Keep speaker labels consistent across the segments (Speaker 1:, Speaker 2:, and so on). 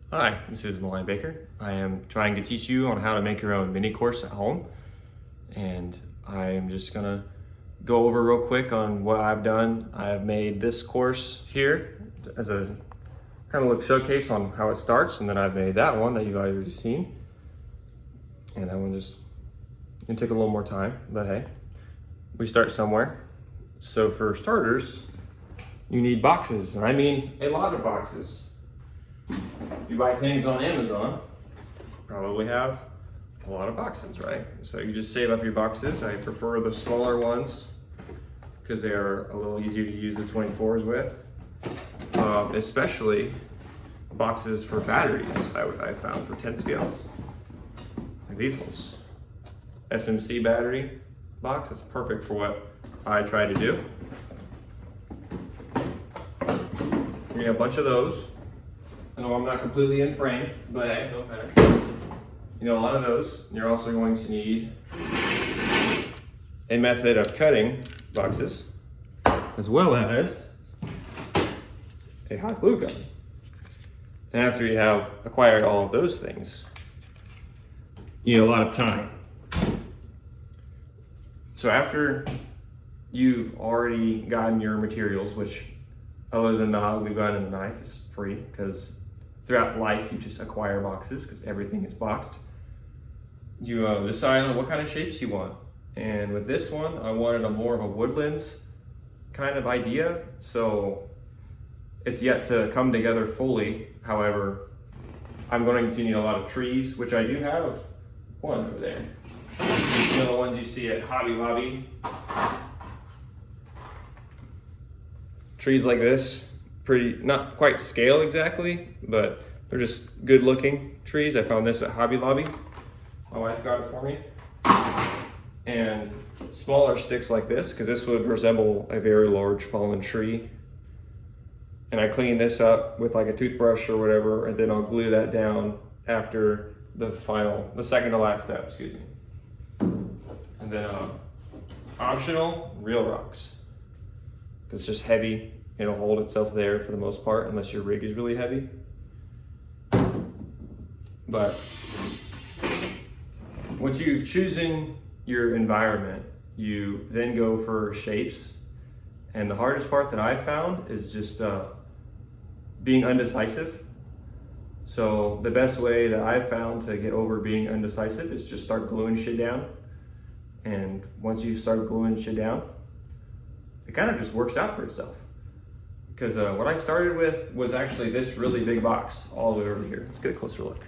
Speaker 1: Hi, this is Malay Baker. I am trying to teach you on how to make your own mini course at home. And I am just gonna go over real quick on what I've done. I have made this course here as a kind of look showcase on how it starts. And then I've made that one that you've already seen. And that one it took a little more time, but hey, we start somewhere. So for starters, you need boxes, and I mean a lot of boxes. If you buy things on Amazon, probably have a lot of boxes, right? So you just save up your boxes. I prefer the smaller ones because they are a little easier to use the 24s with. Especially boxes for batteries, I found for 10 scales. Like these ones. SMC battery box, it's perfect for what I try to do. We have a bunch of those. I know I'm not completely in frame, but hey, don't matter. You know, a lot of those. You're also going to need a method of cutting boxes, as well as a hot glue gun. And after you have acquired all of those things, you need a lot of time. So after you've already gotten your materials, which other than the hot glue gun and the knife is free, because throughout life you just acquire boxes because everything is boxed. You decide on what kind of shapes you want. And with this one, I wanted a more of a woodlands kind of idea. So it's yet to come together fully. However, I'm going to need a lot of trees, which I do have one over there. You know, the ones you see at Hobby Lobby. Trees like this, pretty, not quite scale exactly, but they're just good looking trees. I found this at Hobby Lobby. My wife got it for me. And smaller sticks like this, because this would resemble a very large fallen tree. And I clean this up with like a toothbrush or whatever, and then I'll glue that down after the second to last step, excuse me. And then optional, real rocks. It's just heavy. It'll hold itself there for the most part, unless your rig is really heavy. But once you've chosen your environment, you then go for shapes. And the hardest part that I've found is just being undecisive. So the best way that I've found to get over being undecisive is just start gluing shit down. And once you start gluing shit down, it kind of just works out for itself. Because what I started with was actually this really big box all the way over here. Let's get a closer look.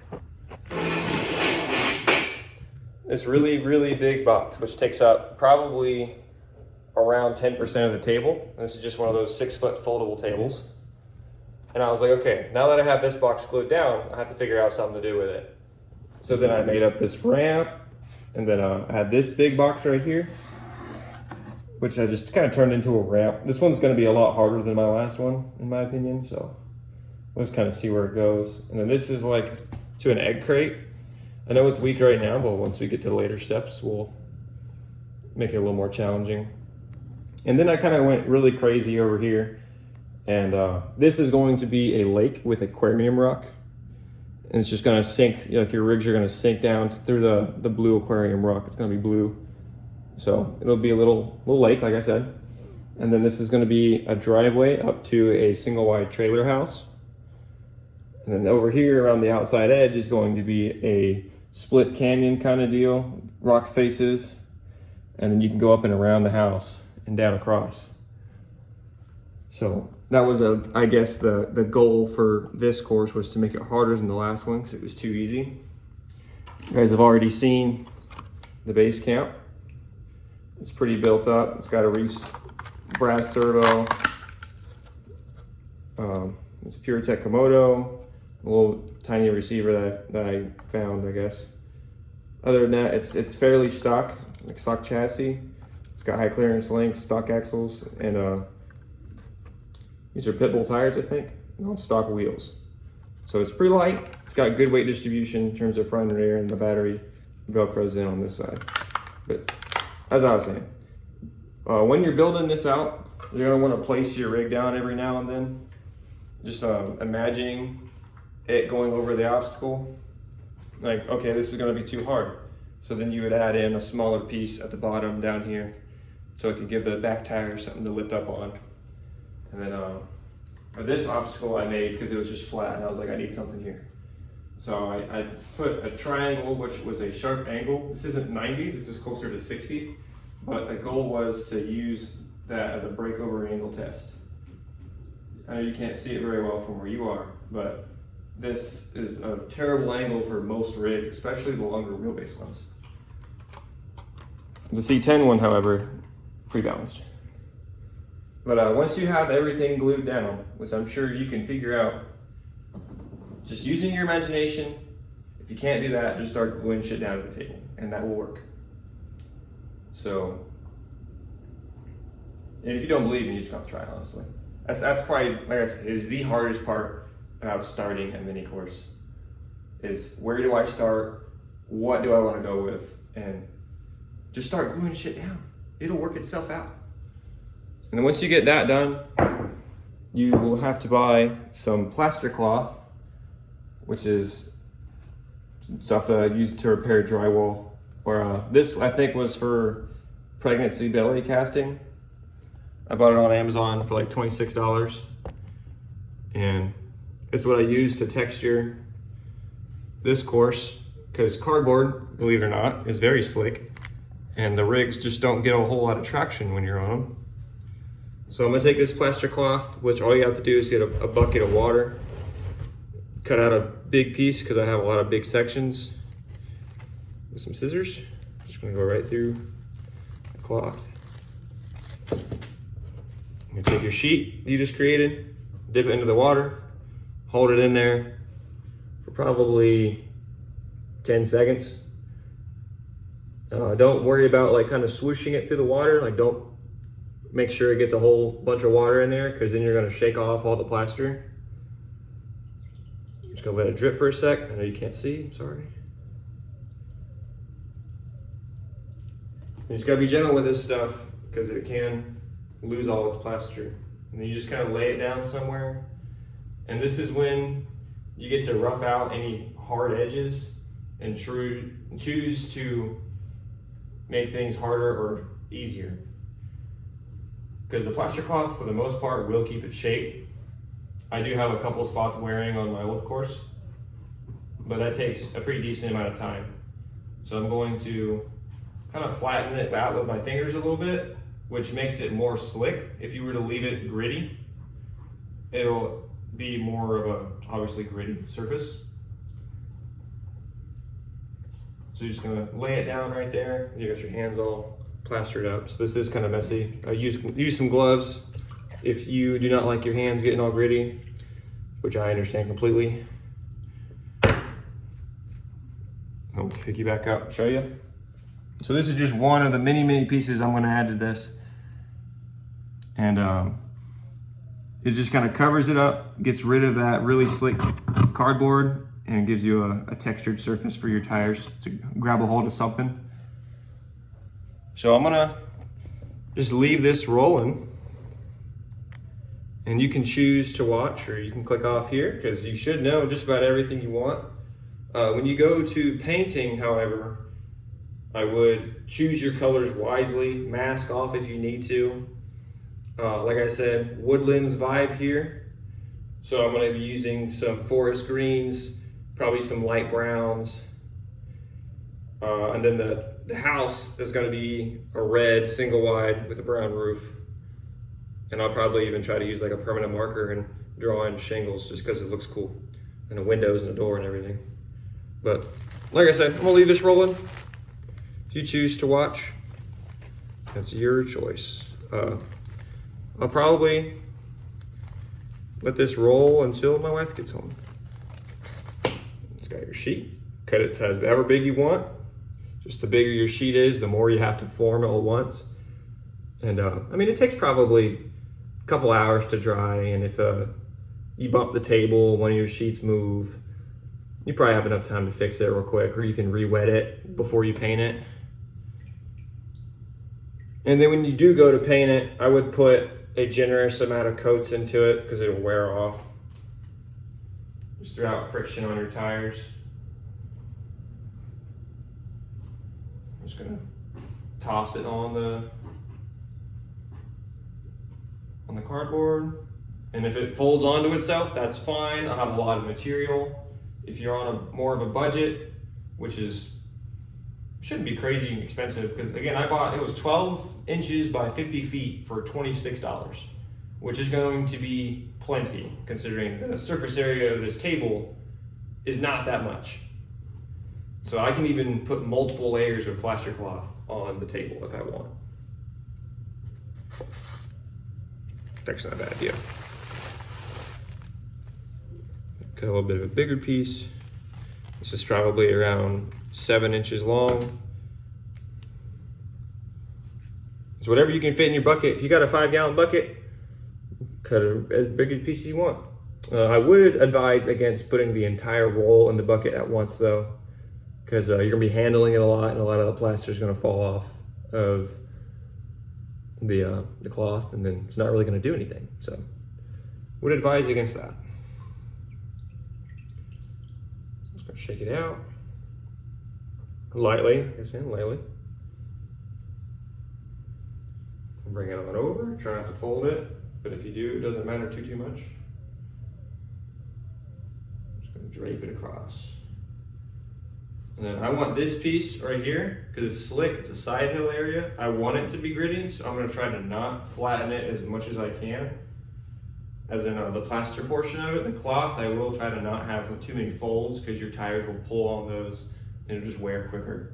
Speaker 1: This really, really big box, which takes up probably around 10% of the table. And this is just one of those 6-foot foldable tables. And I was like, okay, now that I have this box glued down, I have to figure out something to do with it. So then I made up this ramp, and then I had this big box right here, which I just kind of turned into a ramp. This one's gonna be a lot harder than my last one, in my opinion, so let's kind of see where it goes. And then this is like to an egg crate. I know it's weak right now, but once we get to the later steps, we'll make it a little more challenging. And then I kind of went really crazy over here. And this is going to be a lake with aquarium rock. And it's just gonna sink, like your rigs are gonna sink down through the blue aquarium rock. It's gonna be blue. So it'll be a little lake, like I said. And then this is gonna be a driveway up to a single wide trailer house. And then over here around the outside edge is going to be a split canyon kind of deal, rock faces. And then you can go up and around the house and down across. So that was, I guess, the goal for this course was to make it harder than the last one because it was too easy. You guys have already seen the base camp. It's pretty built up. It's got a Reese brass servo. It's a Furatech Komodo, a little tiny receiver that I found, I guess. Other than that, it's fairly stock, like stock chassis. It's got high clearance links, stock axles, and these are pit bull tires, I think, on stock wheels. So it's pretty light. It's got good weight distribution in terms of front and rear, and the battery Velcros in on this side. But as I was saying, when you're building this out, you're gonna wanna place your rig down every now and then. Just imagining it going over the obstacle. Like, okay, this is gonna be too hard. So then you would add in a smaller piece at the bottom down here so it could give the back tire something to lift up on. And then this obstacle I made because it was just flat and I was like, I need something here. So I put a triangle, which was a sharp angle. This isn't 90, this is closer to 60. But the goal was to use that as a breakover angle test. I know you can't see it very well from where you are, but this is a terrible angle for most rigs, especially the longer wheelbase ones. The C10 one, however, pretty balanced. But once you have everything glued down, which I'm sure you can figure out, just using your imagination, if you can't do that, just start gluing shit down to the table, and that will work. So, and if you don't believe me, you just have to try it, honestly. That's probably, like I said, it is the hardest part about starting a mini course, is where do I start, what do I want to go with, and just start gluing shit down. It'll work itself out. And then once you get that done, you will have to buy some plaster cloth, which is stuff that I use to repair drywall. Or this, I think, was for pregnancy belly casting. I bought it on Amazon for like $26. And it's what I use to texture this course, because cardboard, believe it or not, is very slick. And the rigs just don't get a whole lot of traction when you're on them. So I'm gonna take this plaster cloth, which all you have to do is get a bucket of water, cut out a big piece because I have a lot of big sections, with some scissors. Just gonna go right through the cloth. You take your sheet you just created, dip it into the water, hold it in there for probably 10 seconds. Don't worry about like kind of swooshing it through the water. Like, don't make sure it gets a whole bunch of water in there, because then you're gonna shake off all the plaster. Just gonna let it drip for a sec. I know you can't see, I'm sorry. You just gotta be gentle with this stuff because it can lose all its plaster. And then you just kind of lay it down somewhere. And this is when you get to rough out any hard edges and choose to make things harder or easier. Because the plaster cloth, for the most part, will keep its shape. I do have a couple spots wearing on my old course, but that takes a pretty decent amount of time. So I'm going to kind of flatten it out with my fingers a little bit, which makes it more slick. If you were to leave it gritty, it'll be more of a, obviously, gritty surface. So you're just gonna lay it down right there. You got your hands all plastered up. So this is kind of messy. Use some gloves if you do not like your hands getting all gritty, which I understand completely. I'll pick you back up and show you. So this is just one of the many pieces I'm gonna add to this. And it just kind of covers it up, gets rid of that really slick cardboard, and gives you a textured surface for your tires to grab a hold of something. So I'm gonna just leave this rolling, and you can choose to watch, or you can click off here, because you should know just about everything you want. When you go to painting, however, I would choose your colors wisely, mask off if you need to. Like I said, woodlands vibe here. So I'm gonna be using some forest greens, probably some light browns. And then the house is gonna be a red single wide with a brown roof. And I'll probably even try to use like a permanent marker and draw in shingles just because it looks cool. And the windows and the door and everything. But like I said, I'm gonna leave this rolling. If you choose to watch, that's your choice. I'll probably let this roll until my wife gets home. It's got your sheet. Cut it to however big you want. Just the bigger your sheet is, the more you have to form all at once. And I mean, it takes probably a couple hours to dry. And if you bump the table, one of your sheets move, you probably have enough time to fix it real quick, or you can re-wet it before you paint it. And then when you do go to paint it, I would put a generous amount of coats into it because it'll wear off. just throughout friction on your tires. I'm just gonna toss it on the cardboard. And if it folds onto itself, that's fine. I'll have a lot of material. If you're on more of a budget, which shouldn't be crazy expensive, because again, it was 12 inches by 50 feet for $26, which is going to be plenty considering the surface area of this table is not that much. So I can even put multiple layers of plaster cloth on the table if I want. That's not a bad idea. Got a little bit of a bigger piece. This is probably around 7 inches long. So whatever you can fit in your bucket. If you got a 5-gallon bucket, cut it as big a piece as you want. I would advise against putting the entire roll in the bucket at once though, because you're gonna be handling it a lot and a lot of the plaster is gonna fall off of the cloth, and then it's not really gonna do anything. So would advise against that. Just gonna shake it out lightly, lightly. Bring it on over, try not to fold it, but if you do, it doesn't matter too much. I'm just gonna drape it across. And then I want this piece right here, because it's slick, it's a side hill area. I want it to be gritty, so I'm gonna try to not flatten it as much as I can. As in the plaster portion of it, the cloth, I will try to not have too many folds, because your tires will pull on those and it'll just wear quicker.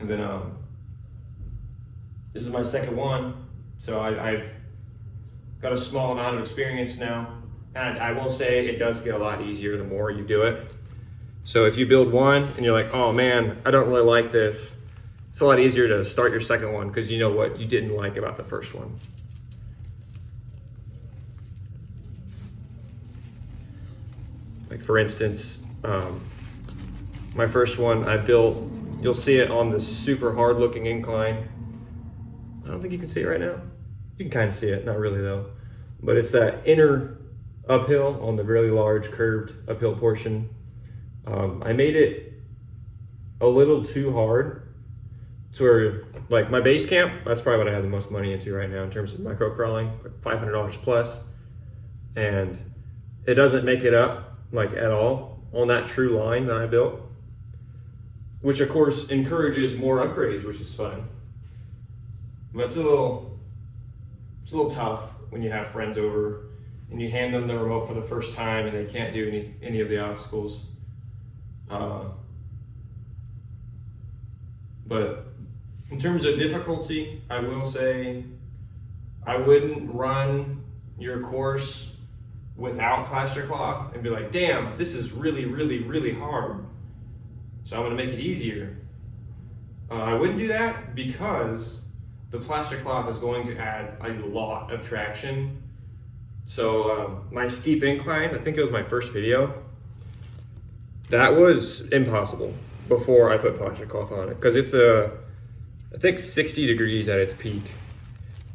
Speaker 1: And then this is my second one, so I've got a small amount of experience now. And I will say it does get a lot easier the more you do it. So if you build one and you're like, oh man, I don't really like this, it's a lot easier to start your second one because you know what you didn't like about the first one. Like for instance, my first one I built, you'll see it on this super hard looking incline. I don't think you can see it right now. You can kind of see it, not really though. But it's that inner uphill on the really large curved uphill portion. I made it a little too hard. So where, like my base camp, that's probably what I have the most money into right now in terms of micro crawling, $500 plus. And it doesn't make it up like at all on that true line that I built, which of course encourages more upgrades, which is fun. But it's a little tough when you have friends over and you hand them the remote for the first time and they can't do any of the obstacles. But in terms of difficulty, I will say I wouldn't run your course without plaster cloth and be like, damn, this is really, really, really hard, so I'm gonna make it easier. I wouldn't do that because the plaster cloth is going to add a lot of traction. So my steep incline, I think it was my first video, that was impossible before I put plaster cloth on it, because it's I think 60 degrees at its peak.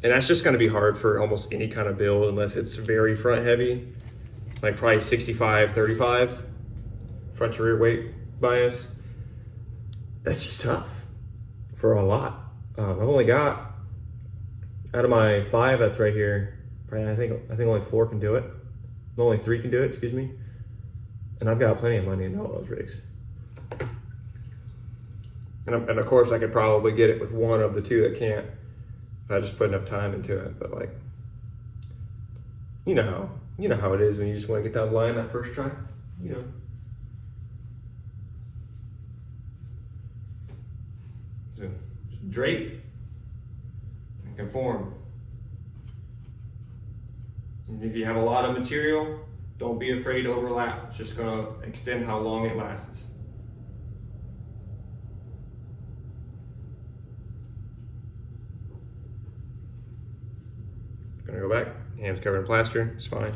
Speaker 1: And that's just gonna be hard for almost any kind of build unless it's very front heavy, like probably 65-35 front to rear weight bias. That's just tough for a lot. I've only got, out of my 5 that's right here, probably I think only 4 can do it. Only 3 can do it, excuse me. And I've got plenty of money in all those rigs. And of course I could probably get it with one of the 2 that can't, if I just put enough time into it. But like, you know how it is when you just want to get that line that first try, you know. So just drape and conform. And if you have a lot of material, don't be afraid to overlap. It's just gonna extend how long it lasts. Gonna go back, hands covered in plaster, it's fine.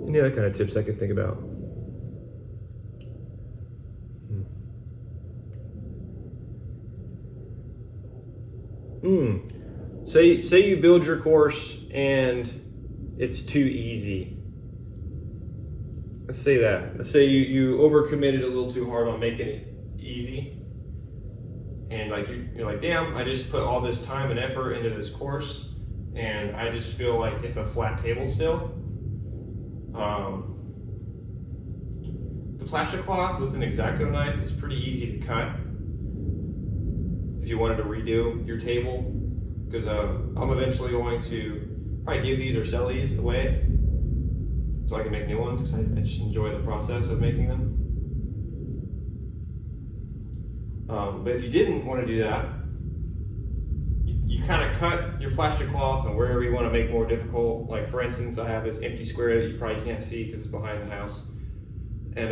Speaker 1: Any other kind of tips I could think about? Say you build your course and it's too easy. Let's say that. Let's say you overcommitted a little too hard on making it easy. And like you're like, damn, I just put all this time and effort into this course and I just feel like it's a flat table still. The plaster cloth with an X-Acto knife is pretty easy to cut if you wanted to redo your table, because I'm eventually going to probably give these or sell these away so I can make new ones, because I just enjoy the process of making them. But if you didn't want to do that, you kind of cut your plaster cloth and wherever you want to make more difficult. Like for instance, I have this empty square that you probably can't see because it's behind the house. And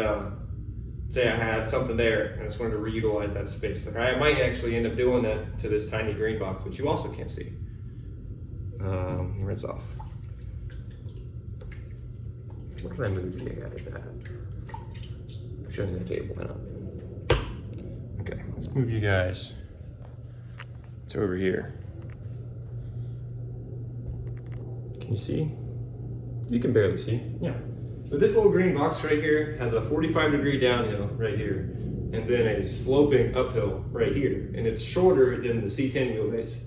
Speaker 1: say I had something there and I just wanted to reutilize that space. Like I might actually end up doing that to this tiny green box, which you also can't see. Rinse off. What can I move you guys at? I'm showing the table now. Okay, let's move you guys to over here. Can you see? You can barely see. Yeah. But this little green box right here has a 45-degree downhill right here, and then a sloping uphill right here, and it's shorter than the C10 wheelbase.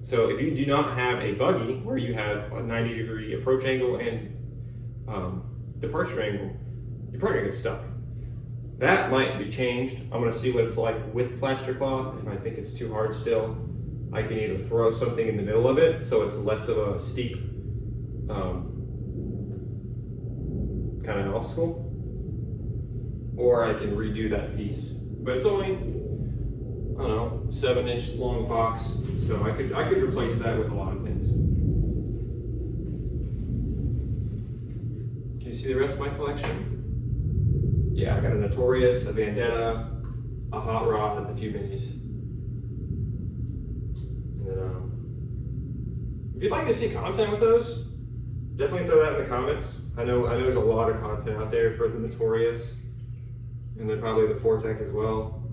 Speaker 1: So if you do not have a buggy where you have a 90-degree approach angle and departure angle, you're probably gonna get stuck. That might be changed. I'm gonna see what it's like with plaster cloth. If I think it's too hard still, I can either throw something in the middle of it so it's less of a steep kind of obstacle, or I can redo that piece. But it's only, I don't know, 7-inch long box, so I could replace that with a lot of things. Can you see the rest of my collection? Yeah, I got a Notorious, a Vendetta, a Hot Rod, and a few minis. And then, if you'd like to see content with those, definitely throw that in the comments. I know there's a lot of content out there for the Notorious, and then probably the Fortec as well.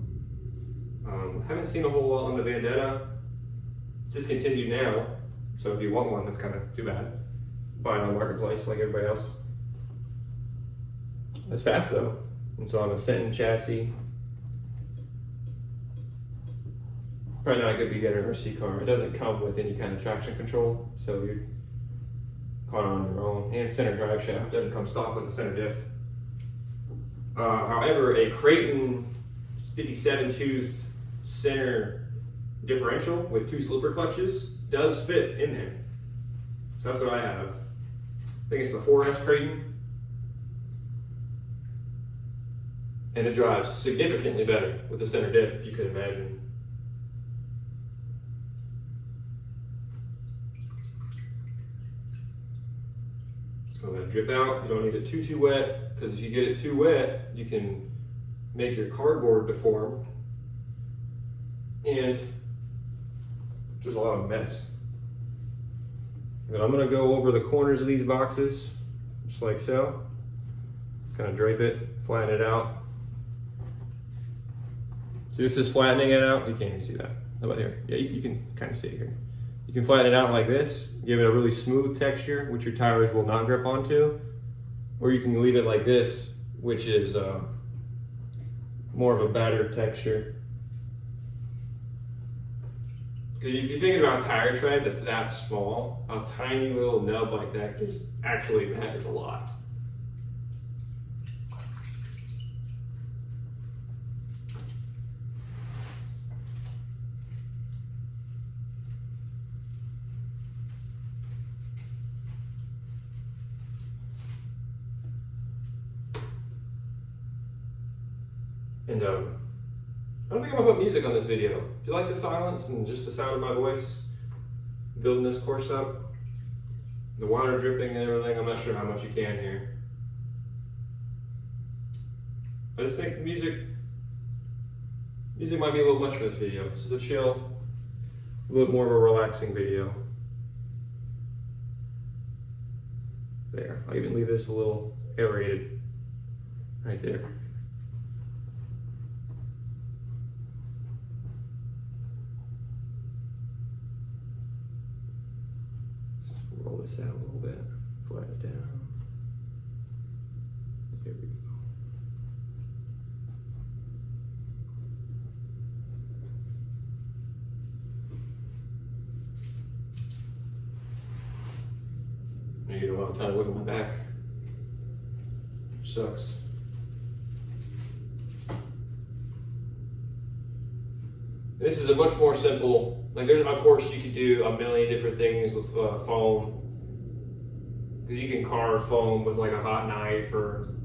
Speaker 1: Haven't seen a whole lot on the Vendetta. It's discontinued now, so if you want one, that's kind of too bad. Buy it on Marketplace like everybody else. It's fast though. It's on a Senton chassis. Probably not a good beginner RC car. It doesn't come with any kind of traction control, so you're caught on your own. And center drive shaft doesn't come stock with a center diff. However, a Creighton 57 tooth center differential with 2 slipper clutches does fit in there. So that's what I have. I think it's the 4S Creighton. And it drives significantly better with the center diff, if you could imagine. It's going to drip out. You don't need it too wet, because if you get it too wet, you can make your cardboard deform, and there's a lot of mess. And I'm going to go over the corners of these boxes, just like so. Kind of drape it, flatten it out. See, this is flattening it out. You can't even see that. How about here? Yeah, you can kind of see it here. You can flatten it out like this, give it a really smooth texture, which your tires will not grip onto. Or you can leave it like this, which is more of a battered texture. Because if you're thinking about tire tread that's that small, a tiny little nub like that just actually matters a lot. And I don't think I'm gonna put music on this video. If you like the silence and just the sound of my voice, building this course up, the water dripping and everything, I'm not sure how much you can hear. I just think music might be a little much for this video. This is a chill, a little bit more of a relaxing video. There, I'll even leave this a little aerated right there. roll this out a little bit, flatten it down. There we go. I get a lot of time looking at my back. Sucks. This is a much more simple, like there's, of course you could do a million different things with foam. Because you can carve foam with like a hot knife or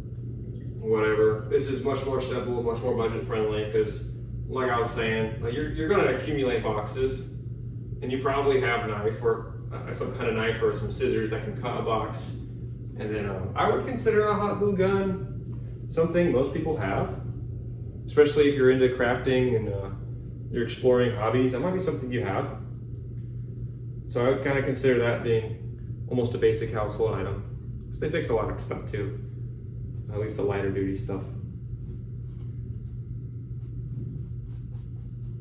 Speaker 1: whatever. This is much more simple, much more budget friendly because like I was saying, like you're gonna accumulate boxes and you probably have a knife or some kind of knife or some scissors that can cut a box. And then I would consider a hot glue gun something most people have, especially if you're into crafting and you're exploring hobbies. That might be something you have. So I would kind of consider that being almost a basic household item. Because they fix a lot of stuff too, at least the lighter duty stuff.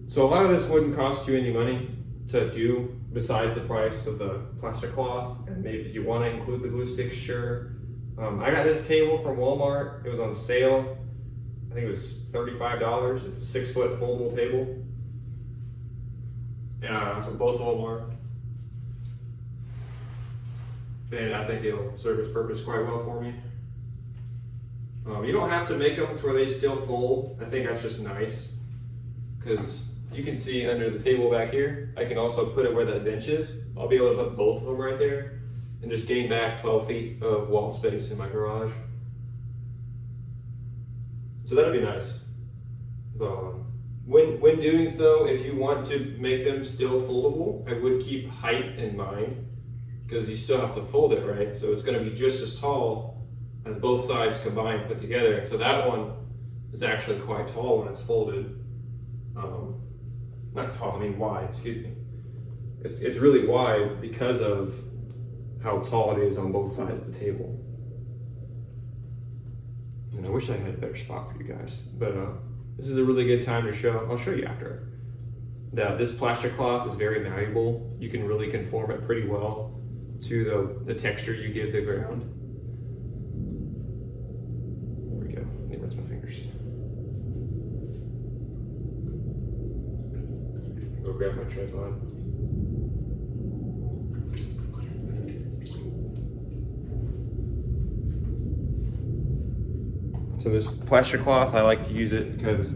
Speaker 1: So a lot of this wouldn't cost you any money to do besides the price of the plaster cloth, and maybe if you want to include the glue sticks, sure. I got this table from Walmart. It was on sale. I think it was $35. It's a 6-foot foldable table. Yeah, that's what both of them are. And I think it'll serve its purpose quite well for me. You don't have to make them to where they still fold. I think that's just nice because you can see under the table back here, I can also put it where that bench is. I'll be able to put both of them right there and just gain back 12 feet of wall space in my garage. So that'd be nice. When doing so, if you want to make them still foldable, I would keep height in mind because you still have to fold it, right? So it's gonna be just as tall as both sides combined put together. So that one is actually quite tall when it's folded. Not tall, I mean wide, excuse me. It's really wide because of how tall it is on both sides of the table. And I wish I had a better spot for you guys, but this is a really good time to show. I'll show you after. Now, this plaster cloth is very malleable. You can really conform it pretty well to the texture you give the ground. There we go. Let me rinse my fingers. Go grab my tripod. So this plaster cloth, I like to use it because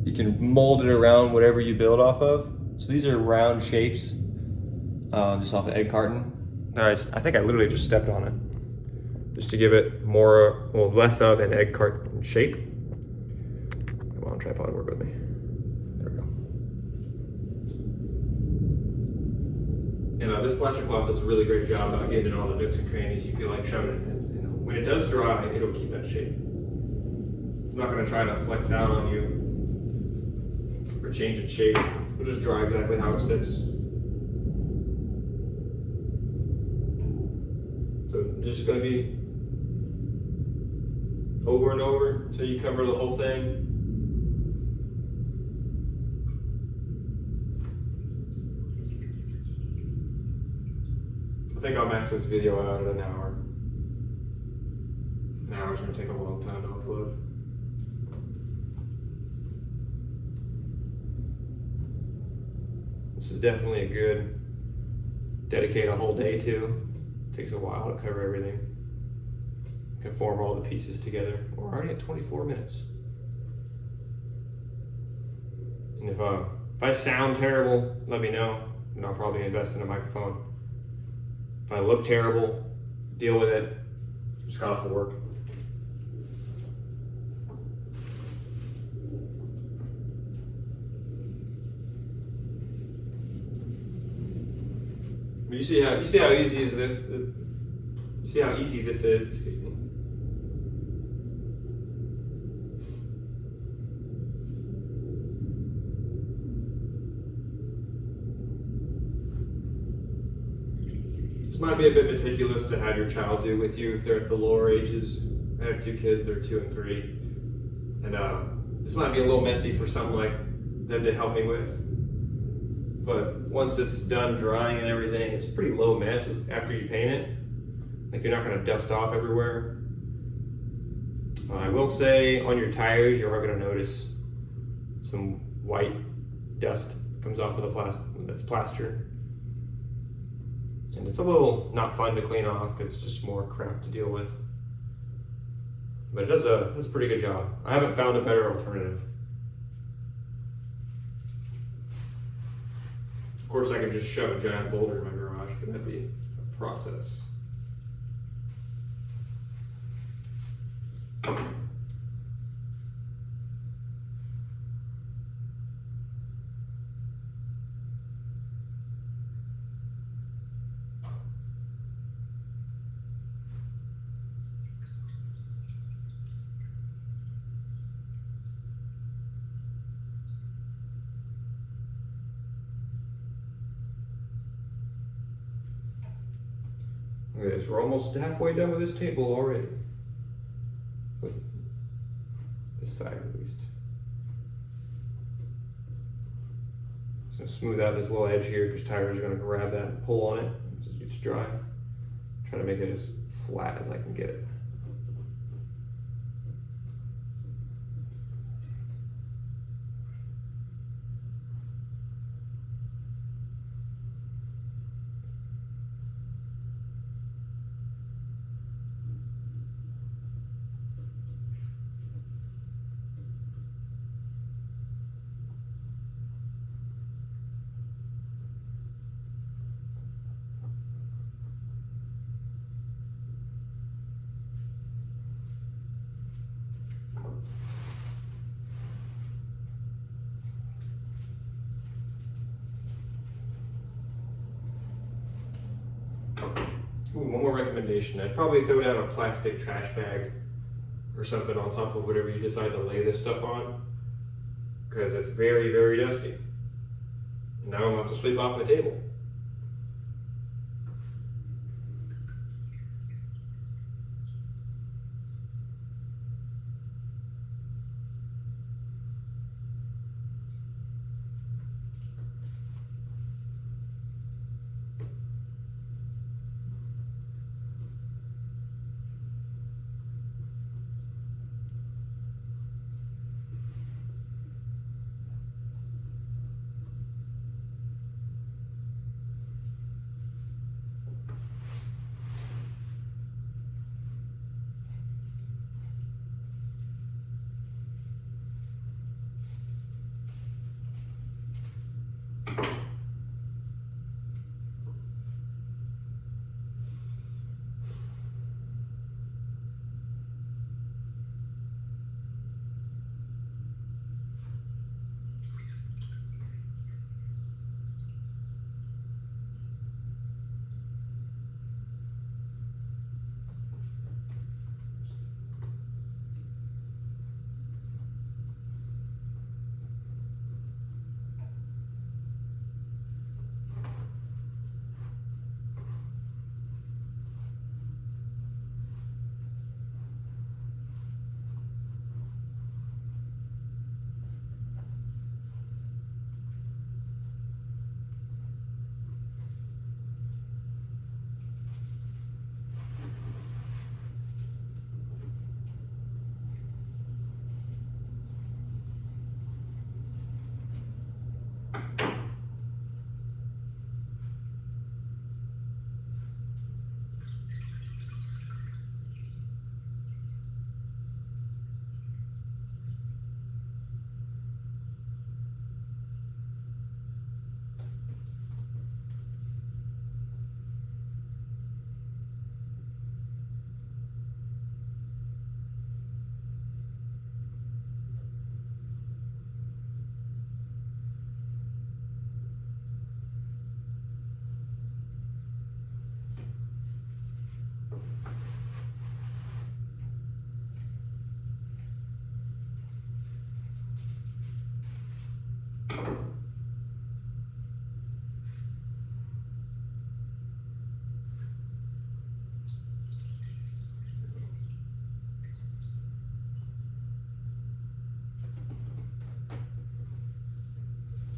Speaker 1: you can mold it around whatever you build off of. So these are round shapes, just off the egg carton. I think I literally just stepped on it, just to give it more, well, less of an egg carton shape. Come on, tripod, work with me. There we go. And this plaster cloth does a really great job about getting in all the nooks and crannies you feel like shoving it in. You know, when it does dry, it'll keep that shape. It's not going to try to flex out on you or change its shape. It'll just dry exactly how it sits. So just going to be over and over until you cover the whole thing. I think I'll max this video out at an hour. An hour's going to take a long time to upload. This is definitely a good dedicate a whole day to. Takes a while to cover everything. Conform all the pieces together. We're already at 24 minutes. And if I sound terrible, let me know, and I'll probably invest in a microphone. If I look terrible, deal with it. Just got off of work. You see how easy is this? You see how easy this is? Excuse me. This might be a bit meticulous to have your child do with you if they're at the lower ages. I have 2 kids, they're 2 and 3. And this might be a little messy for something like them to help me with. But once it's done drying and everything, it's a pretty low mess after you paint it. Like you're not gonna dust off everywhere. I will say on your tires, you are gonna notice some white dust comes off of the plaster. And it's a little not fun to clean off because it's just more crap to deal with. But it does a pretty good job. I haven't found a better alternative. Of course, I could just shove a giant boulder in my garage, but that'd be a process. Look at this, we're almost halfway done with this table already. With this side at least. Just gonna smooth out this little edge here because tires are gonna grab that and pull on it as it gets dry. Try to make it as flat as I can get it. Ooh, one more recommendation. I'd probably throw down a plastic trash bag or something on top of whatever you decide to lay this stuff on, because it's very, very dusty. And now I'm going to have to sweep off my table.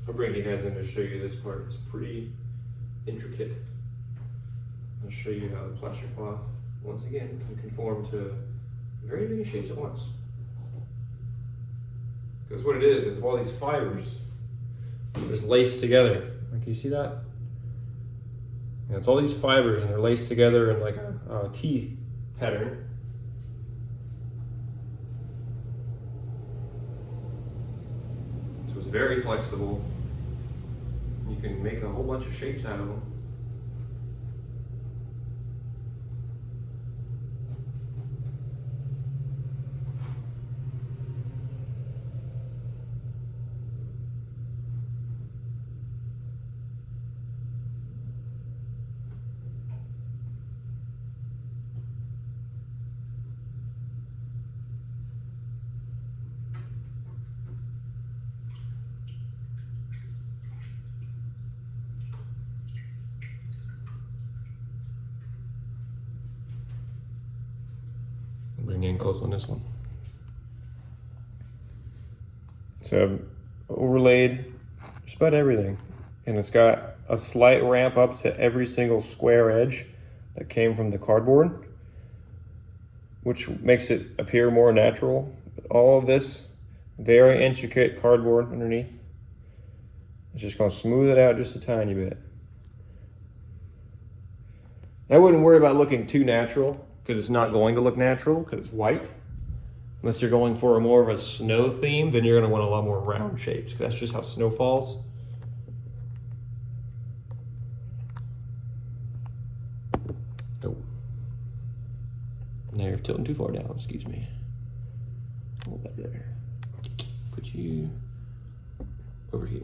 Speaker 1: I'll bring you guys in to show you this part. It's pretty intricate. I'll show you how the plaster cloth, once again, can conform to very many shapes at once. Because what it is all these fibers just laced together. Like, you see that? And it's all these fibers and they're laced together in like a T pattern. So it's very flexible. You can make a whole bunch of shapes out of them. Bring in close on this one. So I've overlaid just about everything, and it's got a slight ramp up to every single square edge that came from the cardboard, which makes it appear more natural. All of this very intricate cardboard underneath, it's just going to smooth it out just a tiny bit. I wouldn't worry about looking too natural, because it's not going to look natural because it's white. Unless you're going for a more of a snow theme, then you're going to want a lot more round shapes, because that's just how snow falls. Oh. Now you're tilting too far down, excuse me. Hold that there. Put you over here.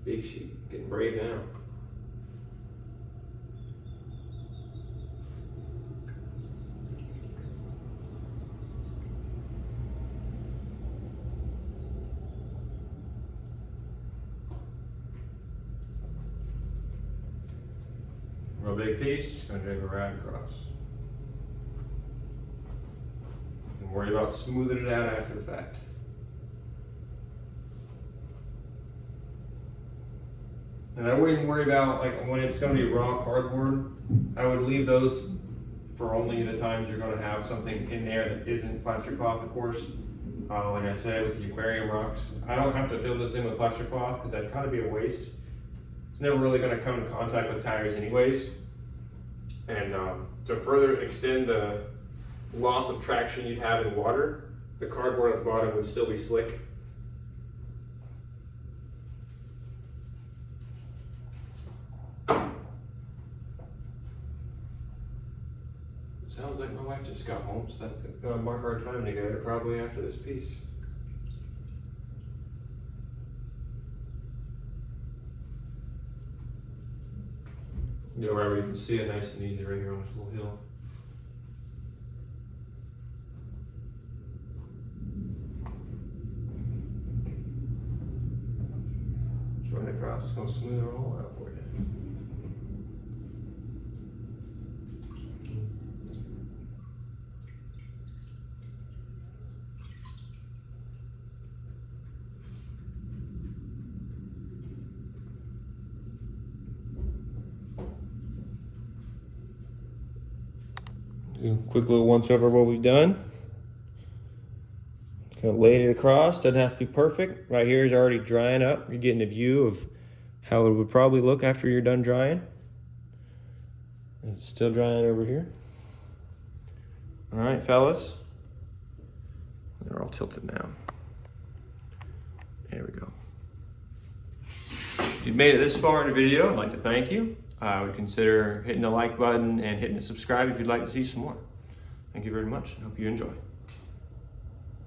Speaker 1: Big sheet, getting brave now. Real big piece, just gonna drape it right across. Don't worry about smoothing it out after the fact. And I wouldn't worry about, like, when it's going to be raw cardboard, I would leave those for only the times you're going to have something in there that isn't plaster cloth, of course. Like I said, with the aquarium rocks, I don't have to fill this in with plaster cloth because that'd kind of be a waste. It's never really going to come in contact with tires anyways. And to further extend the loss of traction you'd have in water, the cardboard at the bottom would still be slick. Sounds like my wife just got home, so that's gonna mark our time together probably after this piece. Go wherever you can see it nice and easy right here on this little hill. Just run it across, it's gonna smooth it all out for you. Quick little once over what we've done. Kind of laid it across, doesn't have to be perfect. Right here is already drying up. You're getting a view of how it would probably look after you're done drying. It's still drying over here. All right, fellas. They're all tilted now. There we go. If you've made it this far in the video, I'd like to thank you. I would consider hitting the like button and hitting the subscribe if you'd like to see some more. Thank you very much. I hope you enjoy.